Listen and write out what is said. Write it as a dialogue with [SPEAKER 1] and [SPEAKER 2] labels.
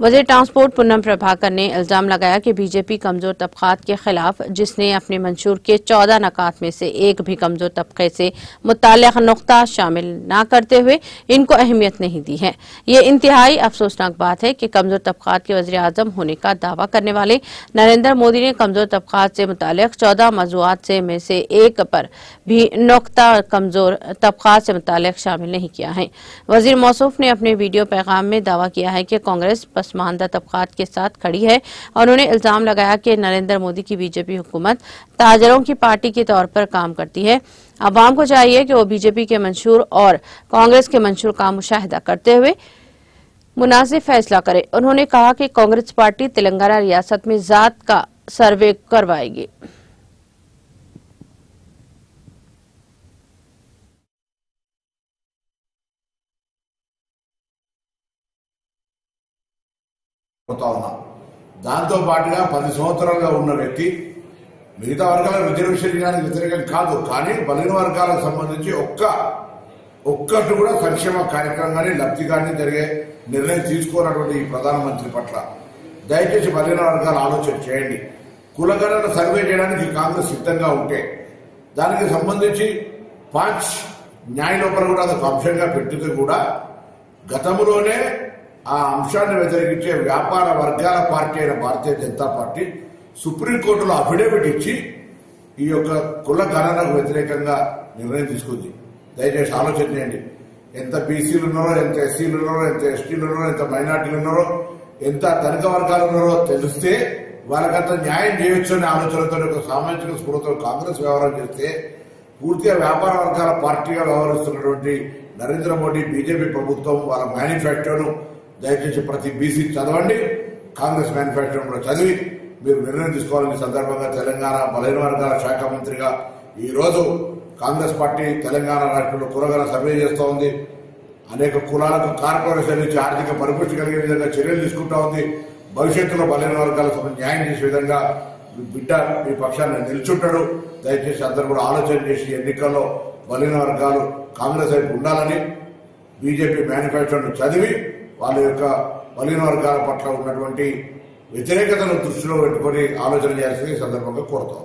[SPEAKER 1] वज़ीर ट्रांसपोर्ट पूनम प्रभाकर ने इल्जाम लगाया कि बीजेपी कमजोर तबकात के खिलाफ, जिसने अपने मंशूर के 14 नकात में से एक भी कमजोर तबके से मुताल्लिक़ नुक्ता शामिल न करते हुए इनको अहमियत नहीं दी है। ये इंतहाई अफसोसनाक बात है कि कमजोर तबकात के वज़ीर आज़म होने का दावा करने वाले नरेंद्र मोदी ने कमजोर तबकात से मुताल्लिक़ 14 मौज़ूआत में से एक पर भी नुक्ता कमजोर तबकात से मुताल्लिक़ शामिल नहीं किया है। वज़ीर मौसूफ ने अपने वीडियो पैगाम में दावा किया है कि कांग्रेस पसमानदा तबकात के साथ खड़ी है और उन्होंने इल्जाम लगाया कि नरेंद्र मोदी की बीजेपी हुकूमत ताजरों की पार्टी के तौर पर काम करती है। अवाम को चाहिए कि वो बीजेपी के मंशूर और कांग्रेस के मंशूर का मुशाहिदा करते हुए मुनासिब फैसला करे। उन्होंने कहा कि कांग्रेस पार्टी तेलंगाना रियासत में जात का सर्वे करवाएगी।
[SPEAKER 2] దాంతో పాటుగా 10 సంవత్సరాలుగా ఉన్న వ్యక్తి మిగతా వర్గాల రిజర్వేషన్ చేయడానికి వ్యతిరేకం కాదు, కానీ బలహీన వర్గాలకు సంబంధించి ఒక్కటి కూడా సంక్షేమ కార్యక్రమం కానీ లబ్ధి కానీ జరిగే నిర్ణయం తీసుకోనటువంటి ప్రధానమంత్రి పట్ల దయచేసి బలహీన వర్గాలు ఆలోచన చేయండి. కులగణన సర్వే చేయడానికి కాంగ్రెస్ సిద్ధంగా ఉంటే దానికి సంబంధించి పాంచ్ న్యాయ లోపల కూడా అదొక అంశంగా పెట్టితే కూడా గతంలోనే ఆ అంశాన్ని వ్యతిరేకించే వ్యాపార వర్గాల పార్టీ అయిన భారతీయ జనతా పార్టీ సుప్రీంకోర్టులో అఫిడవిట్ ఇచ్చి ఈ యొక్క కుల గణనకు వ్యతిరేకంగా నిర్ణయం తీసుకుంది. దయచేసి ఆలోచన చేయండి. ఎంత బీసీలు ఉన్నారో, ఎంత ఎస్సీలు ఉన్నారో, ఎంత ఎస్టీలు ఉన్నారో, ఎంత మైనార్టీలు ఉన్నారో, ఎంత ధనిక వర్గాలు ఉన్నారో తెలిస్తే వాళ్ళకంత న్యాయం చేయొచ్చు అనే ఆలోచనతో ఒక సామాజిక స్ఫూర్తితో కాంగ్రెస్ వ్యవహారం చేస్తే పూర్తిగా వ్యాపార వర్గాల పార్టీగా వ్యవహరిస్తున్నటువంటి నరేంద్ర మోడీ బీజేపీ ప్రభుత్వం వాళ్ళ మేనిఫెస్టోను దయచేసి ప్రతి బీసీ చదవండి. కాంగ్రెస్ మేనిఫెస్టో కూడా చదివి మీరు నిర్ణయం తీసుకోవాలని సందర్భంగా తెలంగాణ బలహీన వర్గాల శాఖ మంత్రిగా ఈ రోజు కాంగ్రెస్ పార్టీ తెలంగాణ రాష్ట్రంలో కులగణ సర్వే చేస్తూ ఉంది. అనేక కులాలకు కార్పొరేషన్ నుంచి ఆర్థిక పరిపుష్టి కలిగే విధంగా చర్యలు తీసుకుంటా ఉంది. భవిష్యత్తులో బలహీన వర్గాలకు న్యాయం చేసే విధంగా బిడ్డ మీ పక్షాన్ని నిల్చుంటాడు. దయచేసి అందరూ కూడా ఆలోచన చేసి ఎన్నికల్లో బలహీన వర్గాలు కాంగ్రెస్ వైపు ఉండాలని బీజేపీ మేనిఫెస్టోను చదివి వాళ్ళ యొక్క బలహీన వర్గాల పట్ల ఉన్నటువంటి వ్యతిరేకతను దృష్టిలో పెట్టుకుని ఆలోచన చేయాల్సింది సందర్భంగా కోరుతాం.